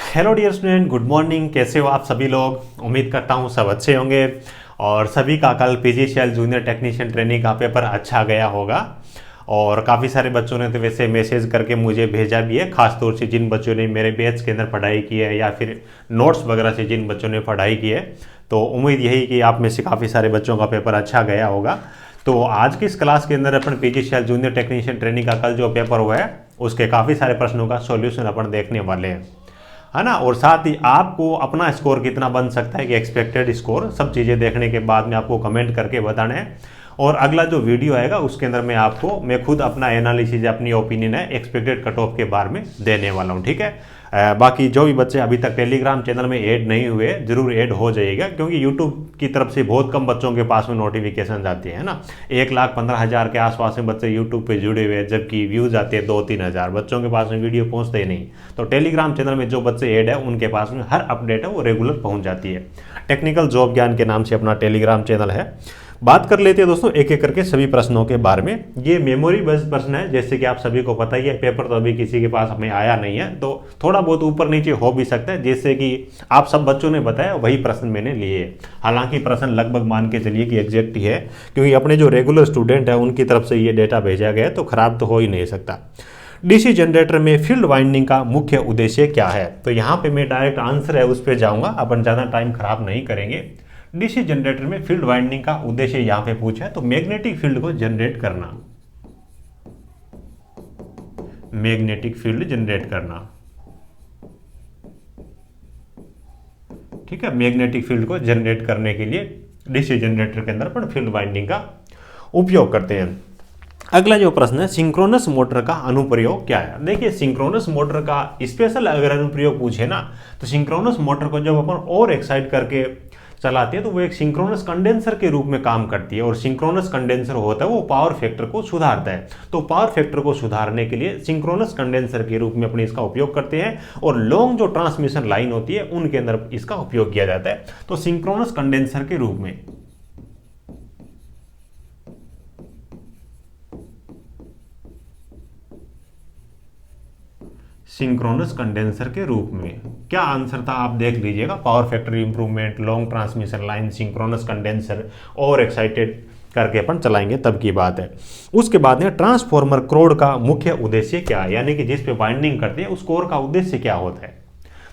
Hello dear student, good morning. कैसे हो आप सभी लोग? उम्मीद करता हूँ सब अच्छे होंगे और सभी का कल पीजीसीएल जूनियर टेक्नीशियन ट्रेनिंग का पेपर अच्छा गया होगा। और काफ़ी सारे बच्चों ने तो वैसे मैसेज करके मुझे भेजा भी है, खासतौर से जिन बच्चों ने मेरे बैच के अंदर पढ़ाई की है या फिर नोट्स वगैरह से जिन बच्चों ने पढ़ाई की है। तो उम्मीद यही कि आप में से काफ़ी सारे बच्चों का पेपर अच्छा गया होगा। तो आज की इस क्लास के अंदर अपन पीजीसीएल जूनियर टेक्नीशियन ट्रेनिंग का कल जो पेपर हुआ है उसके काफ़ी सारे प्रश्नों का सॉल्यूशन अपन देखने वाले हैं, है ना। और साथ ही आपको अपना स्कोर कितना बन सकता है कि एक्सपेक्टेड स्कोर, सब चीज़ें देखने के बाद में आपको कमेंट करके बताना है। और अगला जो वीडियो आएगा उसके अंदर मैं खुद अपना एनालिसिस, अपनी ओपिनियन है एक्सपेक्टेड कट ऑफ के बारे में देने वाला हूँ, ठीक है। बाकी जो भी बच्चे अभी तक टेलीग्राम चैनल में ऐड नहीं हुए जरूर ऐड हो जाइएगा, क्योंकि यूट्यूब की तरफ से बहुत कम बच्चों के पास में नोटिफिकेशन जाती है ना। 1,15,000 के आसपास में बच्चे यूट्यूब पे जुड़े हुए हैं, जबकि व्यूज आते हैं 2-3 हज़ार। बच्चों के पास में वीडियो पहुंचते ही नहीं। तो टेलीग्राम चैनल में जो बच्चे ऐड है उनके पास में हर अपडेट है वो रेगुलर पहुंच जाती है। टेक्निकल जॉब ज्ञान के नाम से अपना टेलीग्राम चैनल है। बात कर लेते हैं दोस्तों एक एक करके सभी प्रश्नों के बारे में। ये मेमोरी बेस्ड प्रश्न है, जैसे कि आप सभी को पता ही है। पेपर तो अभी किसी के पास हमें आया नहीं है, तो थोड़ा बहुत ऊपर नीचे हो भी सकता है। जैसे कि आप सब बच्चों ने बताया वही प्रश्न मैंने लिए। हालांकि प्रश्न लगभग मान के चलिए कि एग्जैक्ट ही है, क्योंकि अपने जो रेगुलर स्टूडेंट है उनकी तरफ से ये डेटा भेजा गया है, तो खराब तो हो ही नहीं सकता। डीसी जनरेटर में फील्ड वाइंडिंग का मुख्य उद्देश्य क्या है? तो यहाँ पे मैं डायरेक्ट आंसर है उस पर जाऊंगा, अपन ज़्यादा टाइम खराब नहीं करेंगे। डीसी जनरेटर में फील्ड वाइंडिंग का उद्देश्य यहां पे पूछा है, तो मैग्नेटिक फील्ड को जनरेट करना, मैग्नेटिक फील्ड जनरेट करना, ठीक है। मैग्नेटिक फील्ड को जनरेट करने के लिए डीसी जनरेटर के अंदर अपन फील्ड वाइंडिंग का उपयोग करते हैं। अगला जो प्रश्न है, सिंक्रोनस मोटर का अनुप्रयोग क्या है? देखिए, सिंक्रोनस मोटर का स्पेशल अगर अनुप्रयोग पूछे ना, तो सिंक्रोनस मोटर को जब अपन और एक्साइट करके चलाते हैं तो वो एक सिंक्रोनस कंडेंसर के रूप में काम करती है। और सिंक्रोनस कंडेंसर होता है वो पावर फैक्टर को सुधारता है। तो पावर फैक्टर को सुधारने के लिए सिंक्रोनस कंडेंसर के रूप में अपने इसका उपयोग करते हैं। और लॉन्ग जो ट्रांसमिशन लाइन होती है उनके अंदर इसका उपयोग किया जाता है। तो सिंक्रोनस कंडेंसर के रूप में, सिंक्रोनस कंडेंसर के रूप में क्या आंसर था आप देख लीजिएगा। Power factor improvement, long transmission line, synchronous condenser, और एक्साइटेड करके अपन चलाएंगे तब की बात है। उसके बाद में ट्रांसफॉर्मर कोर का मुख्य उद्देश्य क्या है, यानी कि जिस पे वाइंडिंग करते हैं उस कोर का उद्देश्य क्या होता है?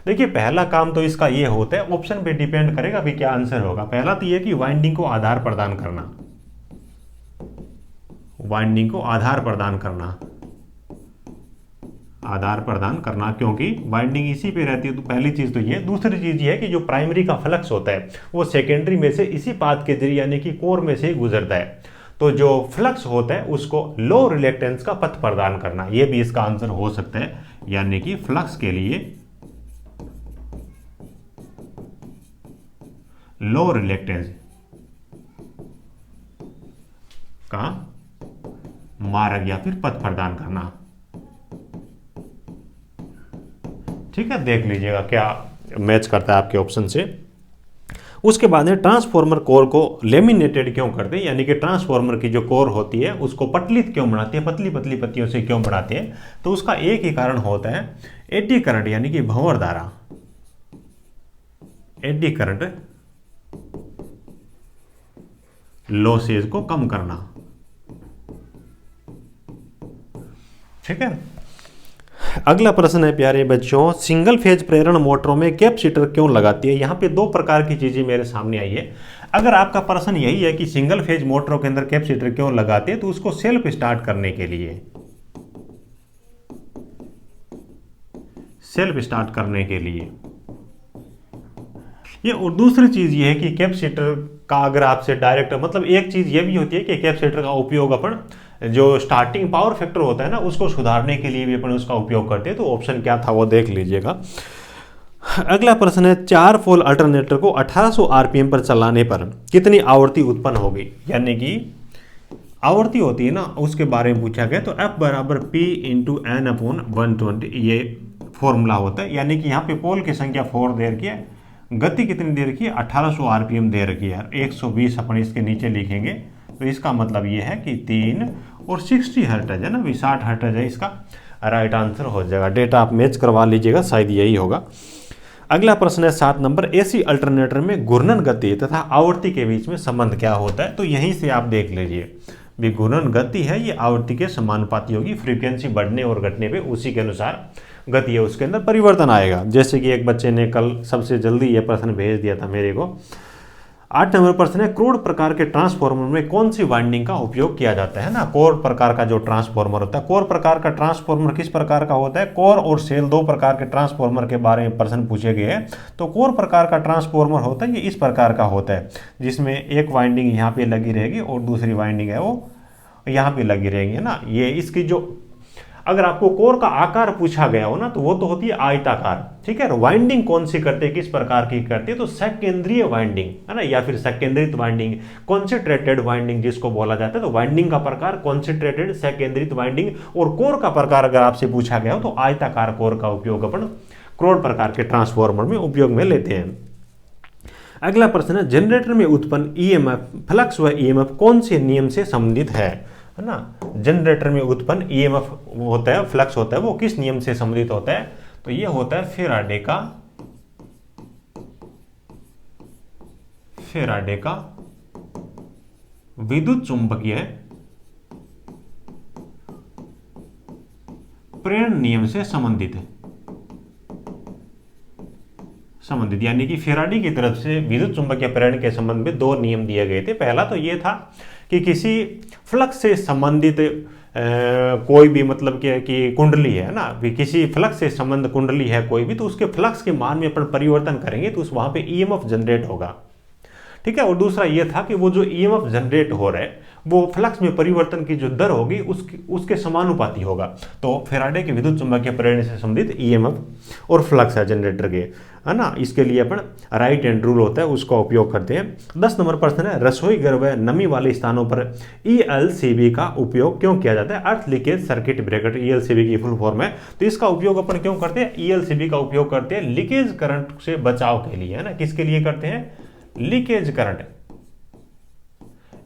देखिए, पहला काम तो इसका ये होता है, ऑप्शन पे डिपेंड करेगा भी क्या आंसर होगा। पहला तो ये कि वाइंडिंग को आधार प्रदान करना, वाइंडिंग को आधार प्रदान करना, आधार प्रदान करना, क्योंकि वाइंडिंग इसी पे रहती है। तो पहली चीज तो ये। दूसरी चीज ये है कि जो प्राइमरी का फ्लक्स होता है वो सेकेंडरी में से इसी पाथ के जरिए यानी कि कोर में से ही गुजरता है। तो जो फ्लक्स होता है उसको लो रिलेक्टेंस का पथ प्रदान करना, ये भी इसका आंसर हो सकता है। यानी कि फ्लक्स के लिए लो रिलेक्टेंस का मार्ग या फिर पथ प्रदान करना, ठीक है। देख लीजिएगा क्या मैच करता है आपके ऑप्शन से। उसके बाद में ट्रांसफॉर्मर कोर को लेमिनेटेड क्यों करते हैं, यानी कि ट्रांसफॉर्मर की जो कोर होती है उसको पतली क्यों बनाते हैं, पतली पतली पत्तियों से क्यों बनाते हैं? तो उसका एक ही कारण होता है, एडी करंट यानी कि भंवर धारा, एडी करंट लॉसेज को कम करना, ठीक है। अगला प्रश्न है प्यारे बच्चों, सिंगल फेज प्रेरण मोटरों में कैपेसिटर क्यों लगाती है? यहां पे दो प्रकार की चीजें मेरे सामने आई है। अगर आपका प्रश्न यही है कि सिंगल फेज मोटरों के अंदर कैपेसिटर क्यों लगाते हैं, तो उसको सेल्फ स्टार्ट करने के लिए, सेल्फ स्टार्ट करने के लिए ये। और दूसरी चीज ये है कि कैपेसिटर का अगर आपसे डायरेक्ट, मतलब एक चीज ये भी होती है कि कैपेसिटर का उपयोग अपन जो स्टार्टिंग पावर फैक्टर होता है ना उसको सुधारने के लिए भी अपन उसका उपयोग करते हैं। तो ऑप्शन क्या था वो देख लीजिएगा। अगला प्रश्न है, 4 पोल अल्टरनेटर को 1800 आरपीएम पर चलाने पर कितनी आवृत्ति उत्पन्न होगी? यानी कि आवृत्ति होती है ना उसके बारे में पूछा गया। तो F बराबर P इंटू एन अपॉन 120 ये फॉर्मूला होता है। यानी कि यहाँ पे पोल की संख्या 4 दे रखी है, गति कितनी दे रखी है, 1800 आरपीएम दे रखी है। 120 अपन इसके नीचे लिखेंगे, तो इसका मतलब ये है कि 3 और 60 हर्ट्ज है ना, 60 हर्ट्ज है इसका राइट आंसर हो जाएगा। डेटा आप मैच करवा लीजिएगा, शायद यही होगा। अगला प्रश्न है 7 नंबर, एसी अल्टरनेटर में घूर्णन गति तथा आवर्ती के बीच में संबंध क्या होता है? तो यहीं से आप देख लीजिए, भी घूर्णन गति है ये आवर्ती के समानुपाती होगी, फ्रीक्वेंसी बढ़ने और घटने पे उसी के अनुसार गति है उसके अंदर परिवर्तन आएगा। जैसे कि एक बच्चे ने कल सबसे जल्दी ये प्रश्न भेज दिया था मेरे को। 8 नंबर प्रश्न है, कोर प्रकार के ट्रांसफार्मर में कौन सी वाइंडिंग का उपयोग किया जाता है ना? कोर प्रकार का जो ट्रांसफार्मर होता है, कोर प्रकार का ट्रांसफार्मर किस प्रकार का होता है? कोर और सेल 2 प्रकार के ट्रांसफार्मर के बारे में प्रश्न पूछे गए हैं। तो कोर प्रकार का ट्रांसफार्मर होता है ये इस प्रकार का होता है, जिसमें एक वाइंडिंग यहाँ पे लगी रहेगी और दूसरी वाइंडिंग है वो यहाँ पे लगी रहेगी, है ना। ये इसकी जो, अगर आपको कोर का आकार पूछा गया हो ना, तो वो तो होती है आयताकार, ठीक है। वाइंडिंग कौन सी करते हैं, किस प्रकार की करते हैं? तो सकेंद्रीय वाइंडिंग, है ना, या फिर सकेंद्रित वाइंडिंग, कॉन्सेंट्रेटेड वाइंडिंग जिसको बोला जाता है। तो वाइंडिंग का प्रकार कॉन्सेंट्रेटेड, सकेंद्रित वाइंडिंग, और कोर का प्रकार अगर आपसे पूछा गया हो तो आयताकार कोर का उपयोग अपन कोर प्रकार के ट्रांसफार्मर में उपयोग में लेते हैं। अगला प्रश्न है, जनरेटर में उत्पन्न ईएमएफ, फ्लक्स व ईएमएफ कौन से नियम से संबंधित है ना? जनरेटर में उत्पन्न ईएमएफ होता है, फ्लक्स होता है, वो किस नियम से संबंधित होता है? तो ये होता है फैराडे का विद्युत चुंबकीय प्रेरण नियम से संबंधित, यानी कि फैराडे की तरफ से विद्युत चुंबकीय प्रेरण के संबंध में 2 नियम दिए गए थे। पहला तो ये था कि किसी फ्लक्स से संबंधित कोई भी, मतलब कि कुंडली है ना, भी किसी फ्लक्स से संबंध कुंडली है कोई भी, तो उसके फ्लक्स के मान में अपन परिवर्तन करेंगे तो उस वहां पे ईएमएफ जनरेट होगा, ठीक है। और दूसरा ये था कि वो जो ईएमएफ जनरेट हो रहा है वो फ्लक्स में परिवर्तन की जो दर होगी उसके समानुपाती होगा। तो फैराडे के विद्युत चुंबकीय प्रेरण से संबंधित ईएमएफ और फ्लक्स है जनरेटर के, है ना। इसके लिए अपन राइट हैंड रूल होता है उसका उपयोग करते हैं। 10 नंबर प्रश्न है, रसोई घर व नमी वाले स्थानों पर ईएलसीबी का उपयोग क्यों किया जाता है? अर्थ लीकेज सर्किट ब्रेकर, ईएलसीबी की फुल फॉर्म है। तो इसका उपयोग अपन क्यों करते हैं? ईएलसीबी का उपयोग करते हैं लीकेज करंट से बचाव के लिए, है ना। किसके लिए करते हैं? लीकेज करंट,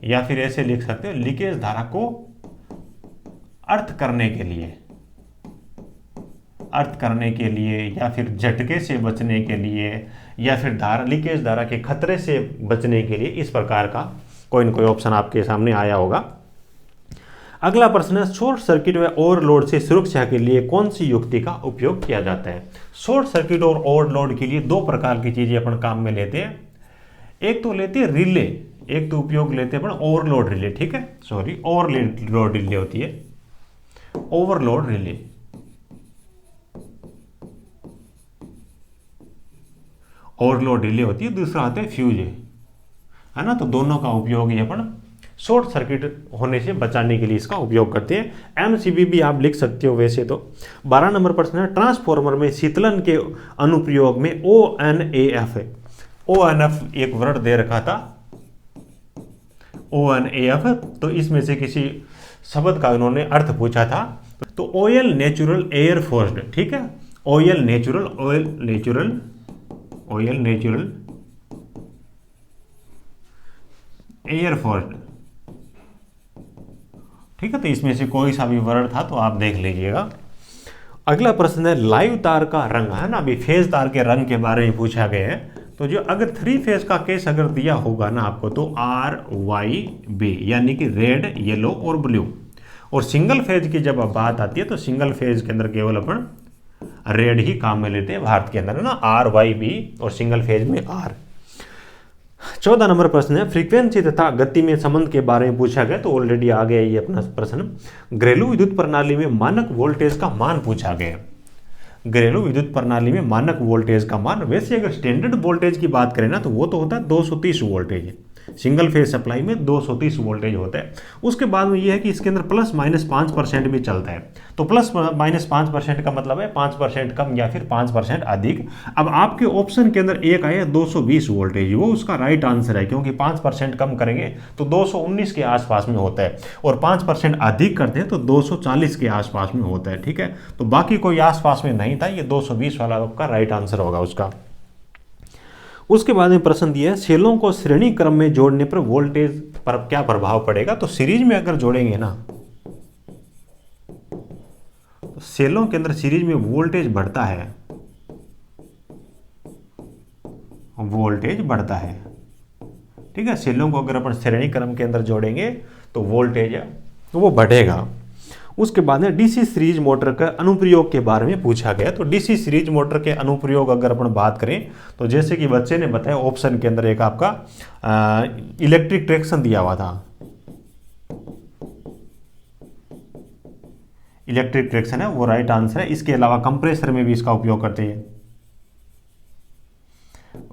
या फिर ऐसे लिख सकते हो लीकेज धारा को अर्थ करने के लिए, या फिर झटके से बचने के लिए, या फिर लीकेज धारा के खतरे से बचने के लिए। इस प्रकार का कोई न कोई ऑप्शन आपके सामने आया होगा। अगला प्रश्न है, शॉर्ट सर्किट व ओवरलोड से सुरक्षा के लिए कौन सी युक्ति का उपयोग किया जाता है? शॉर्ट सर्किट और ओवरलोड के लिए 2 प्रकार की चीजें अपन काम में लेते हैं। एक तो लेते हैं रिले, एक तो उपयोग लेते हैं अपन ओवरलोड रिले, ठीक है, सॉरी ओवरलोड रिले होती है, ओवरलोड रिले। ओवरलोड रिले होती है, दूसरा आता है फ्यूज, है ना। तो दोनों का उपयोग ये अपन शॉर्ट सर्किट होने से बचाने के लिए इसका उपयोग करते हैं। एमसीबी भी आप लिख सकते हो वैसे तो। 12 नंबर प्रश्न है, ट्रांसफार्मर में शीतलन के अनुप्रयोग में ONAF है। ONF एक वर्ड दे रखा था, ONAF, तो इसमें से किसी शब्द का उन्होंने अर्थ पूछा था। तो ऑयल नेचुरल एयर फोर्स्ड, ठीक है, ऑयल नेचुरल एयर फोर्स्ड, ठीक है। तो इसमें से कोई सा भी वर्ड था तो आप देख लीजिएगा। अगला प्रश्न है, लाइव तार का रंग, है ना। अभी फेज तार के रंग के बारे में पूछा गया है। तो जो अगर 3 फेज का केस अगर दिया होगा ना आपको, तो RYB, यानी कि रेड, येलो और ब्लू। और सिंगल फेज की जब बात आती है तो सिंगल फेज के अंदर केवल अपन रेड ही काम में लेते हैं भारत के अंदर, है ना, RYB, और सिंगल फेज में R। 14 नंबर प्रश्न है, फ्रीक्वेंसी तथा गति में संबंध के बारे में पूछा गया। तो ऑलरेडी आ गया ये अपना प्रश्न। घरेलू विद्युत प्रणाली में मानक वोल्टेज का मान पूछा गया। घरेलू विद्युत प्रणाली में मानक वोल्टेज का मान, वैसे अगर स्टैंडर्ड वोल्टेज की बात करें ना तो वो तो होता है 230 वोल्टेज। सिंगल फेज सप्लाई में 230 वोल्टेज होता है। उसके बाद में ये है कि इसके अंदर ±5% भी चलता है। तो ±5% का मतलब है 5% कम या फिर 5% अधिक। अब आपके ऑप्शन के अंदर एक आया 220 वोल्टेज, वो उसका राइट आंसर है, क्योंकि 5% कम करेंगे तो 219 के आसपास में होता है, और 5% अधिक करते हैं तो 240 के आसपास में होता है, ठीक है। तो बाकी कोई आसपास में नहीं था, ये 220 वाला आपका राइट आंसर होगा उसका। उसके बाद में प्रश्न दिया है, सेलों को श्रेणी क्रम में जोड़ने पर वोल्टेज पर क्या प्रभाव पड़ेगा? तो सीरीज में अगर जोड़ेंगे ना तो सेलों के अंदर सीरीज में वोल्टेज बढ़ता है, वोल्टेज बढ़ता है। ठीक है, सेलों को अगर अपन श्रेणी क्रम के अंदर जोड़ेंगे तो वोल्टेज वो बढ़ेगा। उसके बाद में डीसी सीरीज मोटर का अनुप्रयोग के बारे में पूछा गया। तो डीसी सीरीज मोटर के अनुप्रयोग अगर अपन बात करें तो जैसे कि बच्चे ने बताया ऑप्शन के अंदर एक आपका इलेक्ट्रिक ट्रैक्शन दिया हुआ था, इलेक्ट्रिक ट्रैक्शन है वो राइट आंसर है। इसके अलावा कंप्रेसर में भी इसका उपयोग करते हैं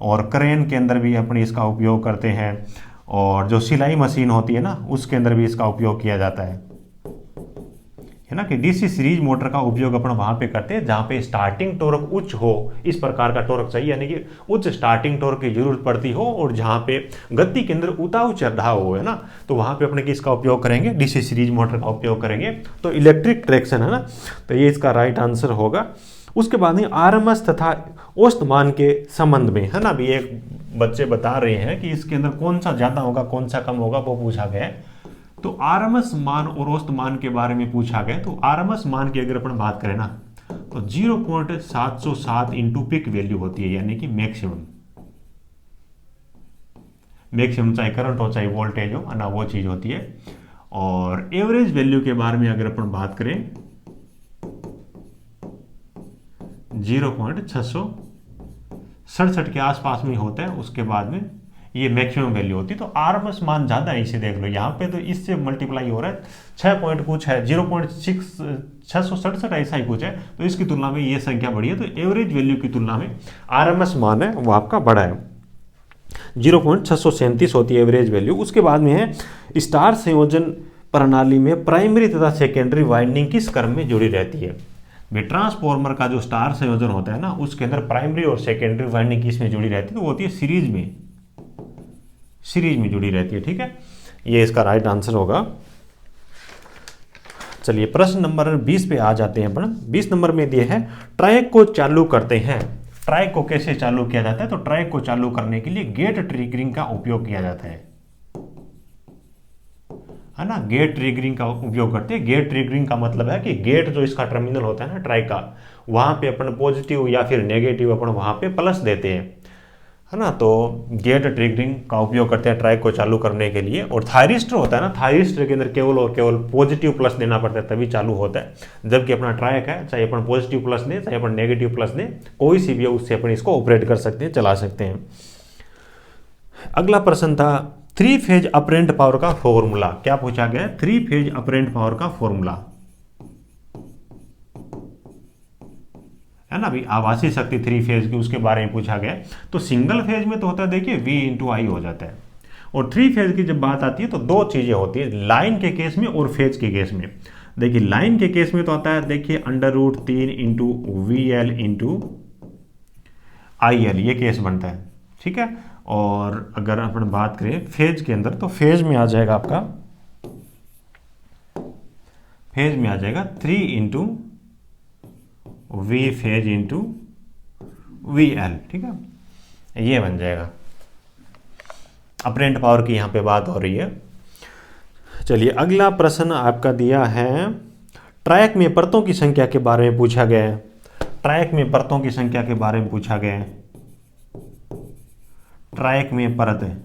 और क्रेन के अंदर भी अपन इसका उपयोग करते हैं और जो सिलाई मशीन होती है ना उसके अंदर भी इसका उपयोग किया जाता है ना। कि डीसी सीरीज मोटर का उपयोग अपन वहां पे करते हैं जहां पे स्टार्टिंग टॉर्क उच्च हो, इस प्रकार का टॉर्क चाहिए, यानी कि उच्च स्टार्टिंग टॉर्क की जरूरत पड़ती हो और जहां पे गति के अंदर उतार चढ़ाव हो, है ना, तो वहां पे अपने किसका उपयोग करेंगे, डीसी सीरीज मोटर का उपयोग करेंगे। तो इलेक्ट्रिक ट्रैक्शन है ना, तो ये इसका राइट आंसर होगा। उसके बाद में आरएमएस तथा औसत मान के संबंध में, है ना, अभी एक बच्चे बता रहे हैं कि इसके अंदर कौन सा ज्यादा होगा कौन सा कम होगा, वो पूछा गया है। तो आरएमएस मान और औसत मान के बारे में पूछा गया। तो आरएमएस मान की अगर अपन बात करें ना तो 0.707 इंटू पिक वैल्यू होती है, यानी कि मैक्सिमम चाहे करंट हो चाहे वोल्टेज हो ना, वो चीज होती है। और एवरेज वैल्यू के बारे में अगर अपन बात करें 0.667 के आसपास में होता है। उसके बाद में ये मैक्सिमम वैल्यू होती है। तो आरएमएस मान ज्यादा है, इसे देख लो यहाँ पे तो इससे मल्टीप्लाई हो रहा है 6 पॉइंट कुछ है, 0.667 ऐसा ही कुछ है, तो इसकी तुलना में ये संख्या बढ़ी है। तो एवरेज वैल्यू की तुलना में आरएमएस मान है वो आपका बड़ा है, 0.637 होती है एवरेज वैल्यू। उसके बाद में है स्टार संयोजन प्रणाली में प्राइमरी तथा सेकेंडरी वाइंडिंग किस क्रम में जुड़ी रहती है। ट्रांसफॉर्मर का जो स्टार संयोजन होता है ना उसके अंदर प्राइमरी और सेकेंडरी वाइंडिंग किस में जुड़ी रहती है, तो वो होती है सीरीज में जुड़ी रहती है। ठीक है, ये इसका राइट आंसर होगा। चलिए प्रश्न नंबर 20 पे आ जाते हैं अपन। 20 नंबर में दिए है ट्रैक को चालू करते हैं। ट्रैक को कैसे चालू किया जाता है, तो ट्रैक को चालू करने के लिए गेट ट्रिगरिंग का उपयोग किया जाता है ना, गेट ट्रिगरिंग का उपयोग करते हैं। गेट ट्रिगरिंग का मतलब है कि गेट जो इसका टर्मिनल होता है ना ट्रैक का, वहां पे अपन पॉजिटिव या फिर नेगेटिव अपन वहां पे प्लस देते हैं, है ना। तो गेट ट्रिगरिंग का उपयोग करते हैं ट्रैक को चालू करने के लिए। और थायरिस्टर होता है ना, थायरिस्टर के अंदर केवल और केवल पॉजिटिव प्लस देना पड़ता है तभी चालू होता है। जबकि अपना ट्रैक है चाहे अपन पॉजिटिव प्लस दें चाहे अपन नेगेटिव प्लस दें, कोई सी भी है उससे अपन इसको ऑपरेट कर सकते हैं, चला सकते हैं। अगला प्रश्न था 3 फेज अपरेंट पावर का फॉर्मूला। क्या पूछा गया, 3 फेज अपरेंट पावर का फॉर्मूला, है ना भाई, आभासी शक्ति 3 फेज की, उसके बारे में पूछा गया। तो सिंगल फेज में तो होता है देखिए V इंटू आई हो जाता है, और 3 फेज की जब बात आती है तो दो चीजें होती है, लाइन के केस में और फेज के केस में। देखिए लाइन के केस में तो आता है देखिए √3 इंटू VL इंटू IL, ये केस बनता है। ठीक है, और अगर अपन बात करें फेज के अंदर तो फेज में आ जाएगा आपका, फेज में आ जाएगा 3 into V phase into VL। ठीक है, ये बन जाएगा। अपरेंट पावर की यहां पे बात हो रही है। चलिए अगला प्रश्न आपका दिया है ट्रैक में परतों की संख्या के बारे में पूछा गया है। ट्रैक में परतों की संख्या के बारे में पूछा गया है। ट्रैक में परत है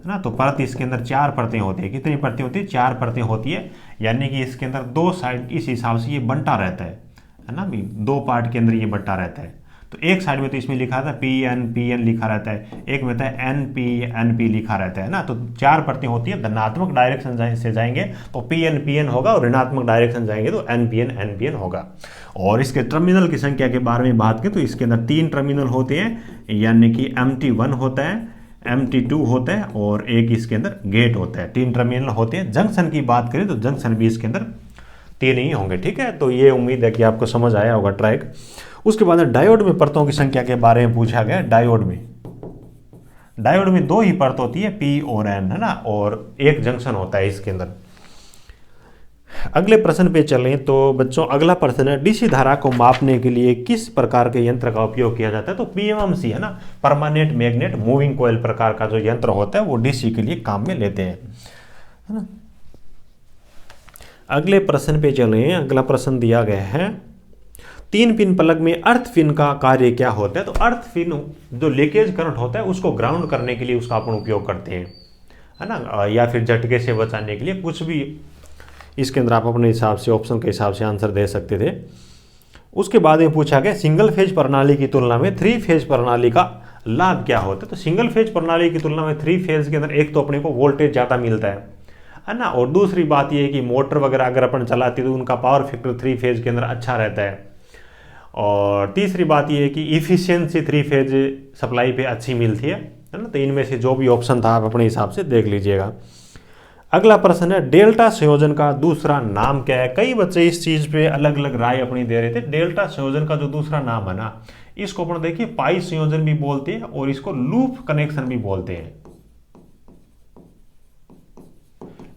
ना, तो परत इसके अंदर 4 परतें होती है। कितनी परतें होती है, 4 परतें होती है, यानी कि इसके अंदर 2 साइड इस हिसाब से ये बंटा रहता है ना भी, 2 पार्ट के अंदर ये बंटा रहता है। तो एक साइड में तो इसमें लिखा था PN लिखा रहता है, एक में था NP लिखा रहता है ना। तो 4 परतें होती है, धनात्मक डायरेक्शन से जाएंगे तो PN होगा और ऋणात्मक डायरेक्शन जाएंगे तो NPN होगा। और इसके टर्मिनल की संख्या के बारे में बात करें तो इसके अंदर 3 टर्मिनल होते हैं, यानी कि MT1 होता है, MT2 होता है और एक इसके अंदर गेट होता है। 3 टर्मिनल होते हैं। जंक्शन की बात करें तो जंक्शन भी इसके अंदर 3 ही होंगे। ठीक है, तो ये उम्मीद है कि आपको समझ आया होगा ट्रैक। उसके बाद डायोड में परतों की संख्या के बारे में पूछा गया। डायोड में 2 ही परत होती है, P और N, है ना, और एक जंक्शन होता है इसके अंदर। अगले प्रश्न पे चलें तो बच्चों अगला प्रश्न है डीसी धारा को मापने के लिए किस प्रकार के यंत्र का उपयोग किया जाता है। तो PMMC है ना, परमानेंट मैग्नेट मूविंग कॉइल प्रकार का जो यंत्र होता है वो डीसी के लिए काम में लेते हैं, है ना। अगले प्रश्न पे चलें। अगला प्रश्न दिया गया है 3 पिन प्लग में अर्थ पिन का कार्य क्या होता है? तो अर्थ पिन जो लीकेज करंट होता है उसको ग्राउंड करने के लिए उसका अपन उपयोग करते हैं, है ना, या फिर झटके से बचाने के लिए, कुछ भी इसके अंदर आप अपने हिसाब से ऑप्शन के हिसाब से आंसर दे सकते थे। उसके बाद में पूछा गया सिंगल फेज प्रणाली की तुलना में 3 फेज प्रणाली का लाभ क्या होता है? तो सिंगल फेज प्रणाली की तुलना में 3 फेज के अंदर एक तो अपने को वोल्टेज ज़्यादा मिलता है ना, और दूसरी बात यह है कि मोटर वगैरह अगर अपन चलाते तो उनका पावर फैक्टर 3 फेज के अंदर अच्छा रहता है, और तीसरी बात यह है कि इफिशियंसी 3 फेज सप्लाई पे अच्छी मिलती है ना। तो इनमें से जो भी ऑप्शन था आप अपने हिसाब से देख लीजिएगा। अगला प्रश्न है डेल्टा संयोजन का दूसरा नाम क्या है? कई बच्चे इस चीज पे अलग अलग राय अपनी दे रहे थे। डेल्टा संयोजन का जो दूसरा नाम है ना, इसको अपन देखिए पाई संयोजन भी बोलते हैं और इसको लूप कनेक्शन भी बोलते हैं,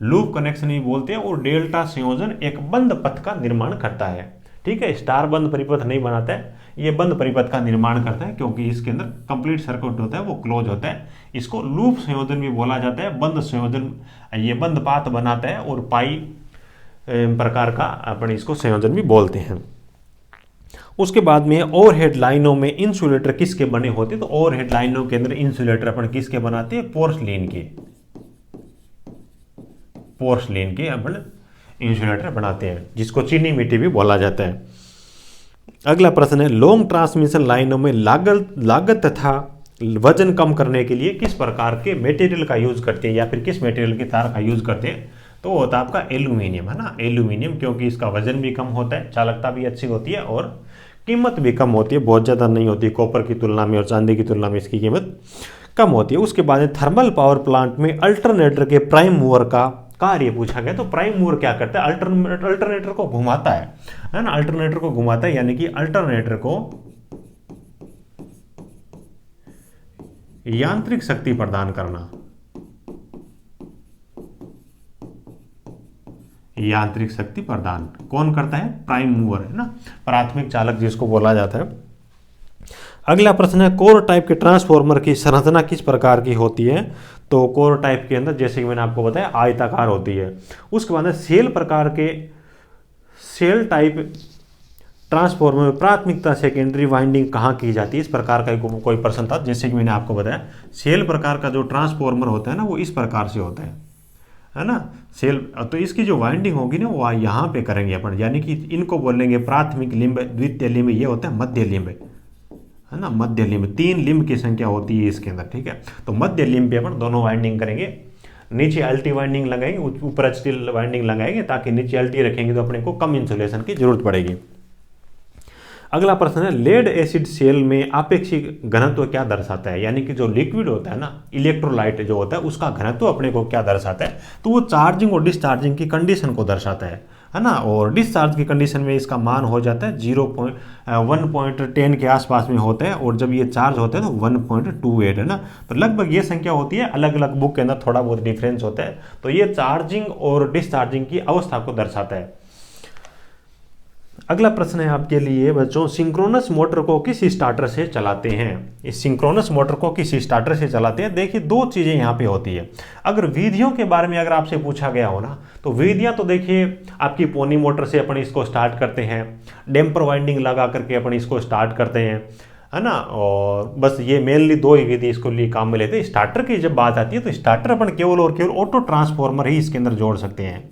लूप कनेक्शन भी बोलते हैं। और डेल्टा संयोजन एक बंद पथ का निर्माण करता है, ठीक है, स्टार बंद परिपथ नहीं बनाता है, ये बंद परिपथ का निर्माण करता है, क्योंकि इसके अंदर कंप्लीट सर्किट होता है वो क्लोज होता है। इसको लूप संयोजन भी बोला जाता है। बंद संयोजन ये बंद पाथ बनाता है, और पाई प्रकार का अपन इसको संयोजन भी बोलते हैं। उसके बाद में ओवरहेड लाइनों में इंसुलेटर किसके बने होते हैं? तो ओवरहेड लाइनों के अंदर इंसुलेटर अपन किसके बनाते हैं? पोर्सलिन के, पोर्सलिन के अपन इंसुलेटर बनाते हैं, जिसको चीनी मिट्टी भी बोला जाता है। अगला प्रश्न है लॉन्ग ट्रांसमिशन लाइनों में लागत तथा वजन कम करने के लिए किस प्रकार के मटेरियल का यूज करते हैं, या फिर किस मटेरियल के तार का यूज करते हैं? तो वो होता है आपका एल्यूमिनियम, है ना, एल्यूमिनियम, क्योंकि इसका वजन भी कम होता है, चालकता भी अच्छी होती है और कीमत भी कम होती है, बहुत ज़्यादा नहीं होती कॉपर की तुलना में, और चांदी की तुलना में इसकी कीमत कम होती है। उसके बाद थर्मल पावर प्लांट में अल्टरनेटर के प्राइम मूवर का कार्य पूछा गया। तो प्राइम मूवर क्या करता है? अल्टरनेटर को घुमाता है ना, अल्टरनेटर को घुमाता है, यानी कि अल्टरनेटर को यांत्रिक शक्ति प्रदान करना, यांत्रिक शक्ति प्रदान कौन करता है? प्राइम मूवर, है ना, प्राथमिक चालक जिसको बोला जाता है। अगला प्रश्न है कोर टाइप के ट्रांसफॉर्मर की संरचना किस प्रकार की होती है? तो कोर टाइप के अंदर जैसे कि मैंने आपको बताया आयताकार होती है। उसके बाद सेल प्रकार के सेल टाइप ट्रांसफॉर्मर में प्राथमिकता सेकेंडरी वाइंडिंग कहाँ की जाती है? इस प्रकार का कोई प्रश्न था। जैसे कि मैंने आपको बताया सेल प्रकार का जो ट्रांसफॉर्मर होता है ना, वो इस प्रकार से होता है ना, सेल। तो इसकी जो वाइंडिंग होगी ना वो यहाँ पे करेंगे अपन, यानी कि इनको बोलेंगे प्राथमिक लिंब, द्वितीय लिंब, ये होता है मध्य लिंब, है ना, मध्य लिंब। 3 लिंब की संख्या होती है इसके अंदर, ठीक है। तो मध्य लिंब पे अपन दोनों वाइंडिंग करेंगे, नीचे अल्टी वाइंडिंग लगाएंगे, ऊपर एचटी वाइंडिंग लगाएंगे, ताकि नीचे अल्टी रखेंगे तो अपने को कम इंसुलेशन की जरूरत पड़ेगी। अगला प्रश्न है लेड एसिड सेल में आपेक्षिक घनत्व क्या दर्शाता है? यानी कि जो लिक्विड होता है ना, इलेक्ट्रोलाइट जो होता है, उसका घनत्व अपने को क्या दर्शाता है? तो वो चार्जिंग और डिस्चार्जिंग की कंडीशन को दर्शाता है ना। और डिस्चार्ज की कंडीशन में इसका मान हो जाता है 1.10 के आसपास में होता है, और जब ये चार्ज होता है तो 1.28, है ना। तो लगभग ये संख्या होती है, अलग अलग बुक के अंदर थोड़ा बहुत डिफरेंस होता है। तो ये चार्जिंग और डिस्चार्जिंग की अवस्था को दर्शाता है। अगला प्रश्न है आपके लिए बच्चों, सिंक्रोनस मोटर को किस स्टार्टर से चलाते हैं? इस सिंक्रोनस मोटर को किस स्टार्टर से चलाते हैं? देखिए 2 चीजें यहाँ पे होती है। अगर विधियों के बारे में अगर आपसे पूछा गया हो ना, तो विधियां तो देखिए आपकी पोनी मोटर से अपन इसको स्टार्ट करते हैं, डेम्पर वाइंडिंग लगा करके अपन इसको स्टार्ट करते हैं, है ना। और बस ये मेनली 2 ही विधि इसको लिए काम में लेते हैं। स्टार्टर की जब बात आती है तो स्टार्टर अपन केवल और केवल ऑटो ट्रांसफॉर्मर ही इसके अंदर जोड़ सकते हैं,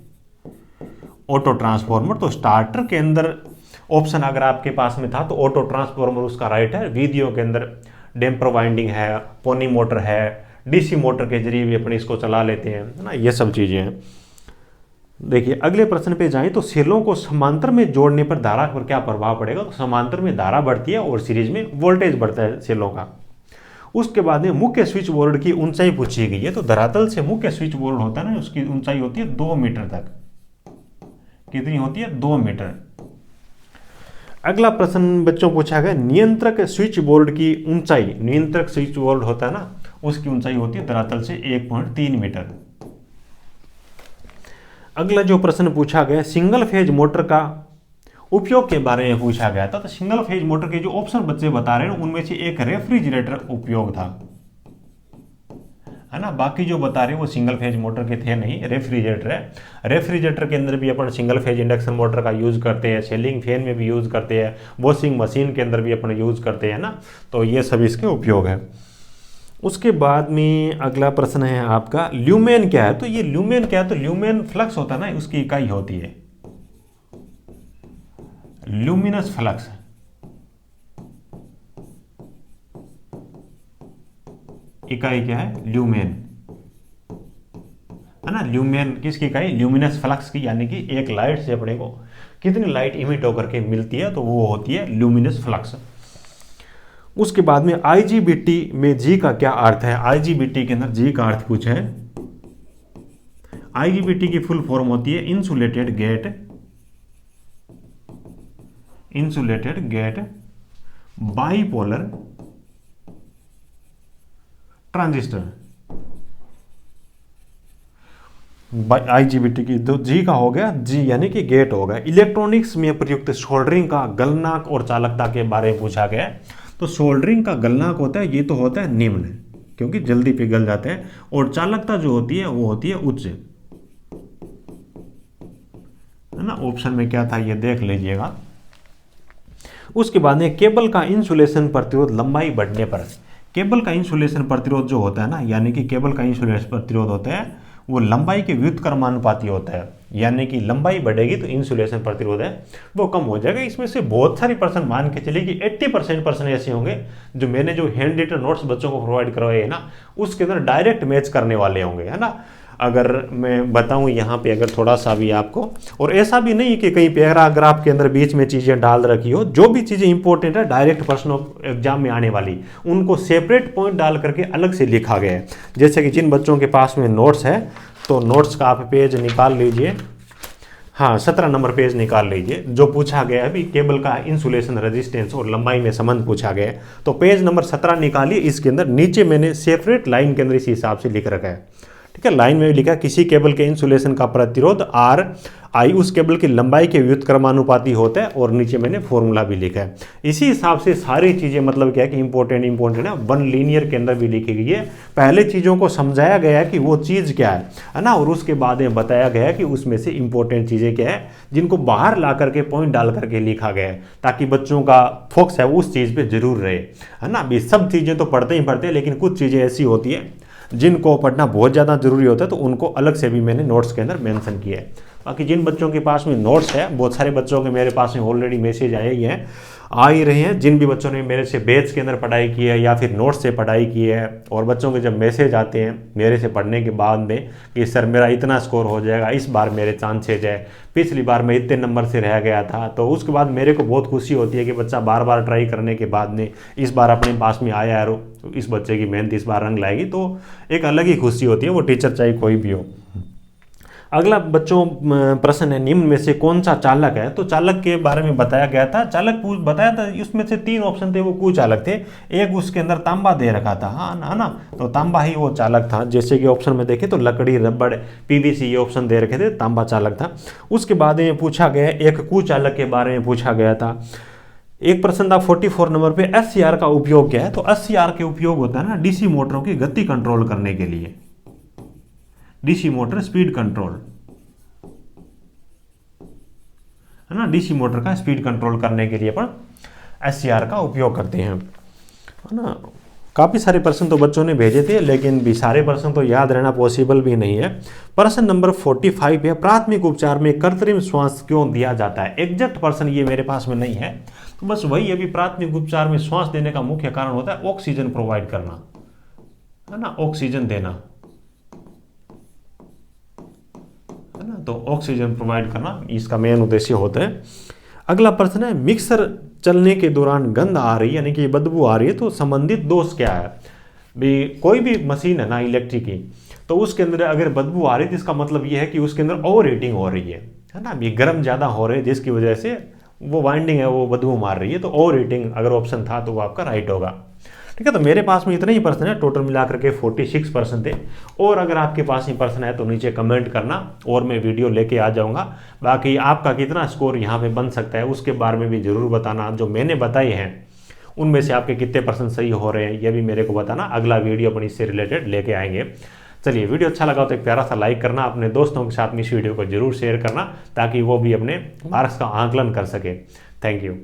ऑटो ट्रांसफॉर्मर। तो स्टार्टर के अंदर ऑप्शन अगर आपके पास में था तो ऑटो ट्रांसफॉर्मर उसका राइट है। विधियों के अंदर डेम्पर वाइंडिंग है, पोनी मोटर है, डीसी मोटर के जरिए भी अपने इसको चला लेते हैं, है ना, ये सब चीजें हैं। देखिए अगले प्रश्न पे जाएं तो सेलों को समांतर में जोड़ने पर धारा पर क्या प्रभाव पड़ेगा? तो समांतर में धारा बढ़ती है और सीरीज में वोल्टेज बढ़ता है सेलों का। उसके बाद में मुख्य स्विच बोर्ड की ऊंचाई पूछी गई है। तो धरातल से मुख्य स्विच बोर्ड होता है ना, उसकी ऊंचाई होती है 2 मीटर तक। कितनी होती है? 2 मीटर। अगला प्रश्न बच्चों पूछा गया नियंत्रक स्विच बोर्ड की ऊंचाई, नियंत्रक स्विच बोर्ड होता है ना, उसकी ऊंचाई होती है धरातल से 1.3 मीटर। अगला जो प्रश्न पूछा गया सिंगल फेज मोटर का उपयोग के बारे में पूछा गया था। तो सिंगल फेज मोटर के जो ऑप्शन बच्चे बता रहे हैं उनमें से एक रेफ्रिजरेटर उपयोग था, है ना। बाकी जो बता रहे हैं वो सिंगल फेज मोटर के थे नहीं, रेफ्रिजरेटर है। रेफ्रिजरेटर के अंदर भी अपन सिंगल फेज इंडक्शन मोटर का यूज़ करते हैं, सीलिंग फैन में भी यूज़ करते हैं, वॉशिंग मशीन के अंदर भी अपन यूज़ करते हैं ना। तो ये सब इसके उपयोग है। उसके बाद में अगला प्रश्न है आपका, ल्यूमेन क्या है। तो ये ल्यूमेन क्या है, तो ल्यूमेन फ्लक्स होता है ना, उसकी इकाई होती है ल्यूमिनस फ्लक्स। इकाई क्या है, ल्यूमेन, है ना। ल्यूमेन किसकी इकाई, ल्यूमिनस फ्लक्स की, यानी कि एक लाइट से अपने को कितनी लाइट इमिट होकर के मिलती है, तो वो होती है ल्यूमिनस फ्लक्स। उसके बाद में आईजीबीटी में जी का क्या अर्थ है। आईजीबीटी के अंदर जी का अर्थ पूछा है। आईजीबीटी की फुल फॉर्म होती है insulated gate bipolar transistor. IGBT की तो जी का हो गया, जी यानी कि गेट हो गया। इलेक्ट्रॉनिक्स में प्रयुक्त सोल्डरिंग का गलनांक और चालकता के बारे में पूछा गया। तो सोल्डरिंग का गलनांक होता है, ये तो होता है निम्न, क्योंकि जल्दी पिघल जाते हैं, और चालकता जो होती है वो होती है उच्च, है ना। ऑप्शन में क्या था ये देख लीजिएगा। उसके बाद में केबल का इंसुलेशन प्रतिरोध लंबाई बढ़ने पर, केबल का इंसुलेशन प्रतिरोध जो होता है ना, यानी कि केबल का इंसुलेशन प्रतिरोध होता है वो लंबाई के व्युत्क्रमानुपाती होता है, यानी कि लंबाई बढ़ेगी तो इंसुलेशन प्रतिरोध है वो कम हो जाएगा। इसमें से बहुत सारी पर्सन मान के चलिए कि 80% पर्सन ऐसे होंगे जो मैंने जो हैंड रिटन नोट्स बच्चों को प्रोवाइड करवाए है ना, उसके अंदर डायरेक्ट मैच करने वाले होंगे, है ना। अगर मैं बताऊं यहाँ पे अगर थोड़ा सा भी आपको, और ऐसा भी नहीं कि कहीं पैराग्राफ के अंदर बीच में चीज़ें डाल रखी हो, जो भी चीज़ें इंपॉर्टेंट है डायरेक्ट प्रश्न एग्जाम में आने वाली, उनको सेपरेट पॉइंट डाल करके अलग से लिखा गया है। जैसे कि जिन बच्चों के पास में नोट्स है, तो नोट्स का आप पेज निकाल लीजिए, हाँ 17 नंबर पेज निकाल लीजिए। जो पूछा गया है अभी केबल का इंसुलेशन रेजिस्टेंस और लंबाई में संबंध पूछा गया है, तो पेज नंबर 17 निकालिए। इसके अंदर नीचे मैंने सेपरेट लाइन के अंदर इसी हिसाब से लिख रखा है, ठीक है। लाइन में लिखा किसी केबल के इंसुलेशन का प्रतिरोध आर आई उस केबल की लंबाई के व्युत्क्रमानुपाती होता है, और नीचे मैंने फॉर्मूला भी लिखा है। इसी हिसाब से सारी चीज़ें मतलब क्या है कि इंपॉर्टेंट है, वन लीनियर के अंदर भी लिखी गई है। पहले चीज़ों को समझाया गया है कि वो चीज़ क्या है ना, और उसके बाद में बताया गया है कि उसमें से इंपॉर्टेंट चीज़ें क्या है, जिनको बाहर ला करके पॉइंट डाल करके लिखा गया है, ताकि बच्चों का फोकस है वो उस चीज़ पर जरूर रहे, है ना। अभी सब चीज़ें तो पढ़ते ही पढ़ते हैं, लेकिन कुछ चीज़ें ऐसी होती है जिनको पढ़ना बहुत ज़्यादा जरूरी होता है, तो उनको अलग से भी मैंने नोट्स के अंदर मेंशन किया है। बाकी जिन बच्चों के पास में नोट्स है, बहुत सारे बच्चों के मेरे पास में ऑलरेडी मैसेज आए ही हैं, आ ही रहे हैं। जिन भी बच्चों ने मेरे से बैच के अंदर पढ़ाई की है या फिर नोट्स से पढ़ाई की है, और बच्चों के जब मैसेज आते हैं मेरे से पढ़ने के बाद में कि सर मेरा इतना स्कोर हो जाएगा, इस बार मेरे चांसेज है, पिछली बार मैं इतने नंबर से रह गया था, तो उसके बाद मेरे को बहुत खुशी होती है कि बच्चा बार बार ट्राई करने के बाद में इस बार अपने पास में आया है, तो इस बच्चे की मेहनत इस बार रंग लाएगी, तो एक अलग ही खुशी होती है, वो टीचर चाहे कोई भी हो। अगला बच्चों प्रश्न है, निम्न में से कौन सा चालक है। तो चालक के बारे में बताया गया था, चालक बताया था, उसमें से 3 ऑप्शन थे, वो कुचालक थे। एक उसके अंदर तांबा दे रखा था, हाँ ना, तो तांबा ही वो चालक था। जैसे कि ऑप्शन में देखें तो लकड़ी, रबड़, पीवीसी ये ऑप्शन दे रखे थे, तांबा चालक था। उसके बाद में पूछा गया एक कुचालक के बारे में पूछा गया था। एक प्रश्न था 44 नंबर पे, एससीआर का उपयोग क्या है। तो एससीआर के उपयोग होता है ना डीसी मोटरों की गति कंट्रोल करने के लिए, डीसी मोटर स्पीड कंट्रोल, है ना। डीसी मोटर का स्पीड कंट्रोल करने के लिए अपन एससीआर का उपयोग करते हैं, है ना। काफ़ी सारे प्रश्न तो बच्चों ने भेजे थे, लेकिन भी सारे प्रश्न तो याद रहना पॉसिबल भी नहीं है। प्रश्न नंबर 45 है, प्राथमिक उपचार में कृत्रिम श्वास क्यों दिया जाता है। एग्जैक्ट प्रश्न ये मेरे पास में नहीं है, तो बस वही अभी प्राथमिक उपचार में श्वास देने का मुख्य कारण होता है ऑक्सीजन प्रोवाइड करना, है ना, ऑक्सीजन देना, है ना। तो ऑक्सीजन प्रोवाइड करना इसका मेन उद्देश्य होता है। अगला प्रश्न है, मिक्सर चलने के दौरान गंध आ रही है, यानी कि बदबू आ रही है, तो संबंधित दोष क्या है। भी कोई भी मशीन है ना इलेक्ट्रिक की, तो उसके अंदर अगर बदबू आ रही है तो इसका मतलब ये है कि उसके अंदर ओवर हीटिंग हो रही है ना, भी गर्म ज़्यादा हो रहे हैं, जिसकी वजह से वो वाइंडिंग है वो बदबू मार रही है। तो ओवर हीटिंग अगर ऑप्शन था तो वो आपका राइट होगा, ठीक है। तो मेरे पास में इतने ही प्रश्न है, टोटल मिलाकर के 46 प्रश्न थे। और अगर आपके पास ही प्रश्न है तो नीचे कमेंट करना और मैं वीडियो लेके आ जाऊंगा। बाकी आपका कितना स्कोर यहाँ पे बन सकता है उसके बारे में भी जरूर बताना। जो मैंने बताए हैं उनमें से आपके कितने % सही हो रहे हैं ये भी मेरे को बताना। अगला वीडियो अपन इससे रिलेटेड लेके आएंगे। चलिए, वीडियो अच्छा लगा तो एक प्यारा सा लाइक करना, अपने दोस्तों के साथ में इस वीडियो को जरूर शेयर करना ताकि वो भी अपने मार्क्स का आंकलन कर सके। Thank you.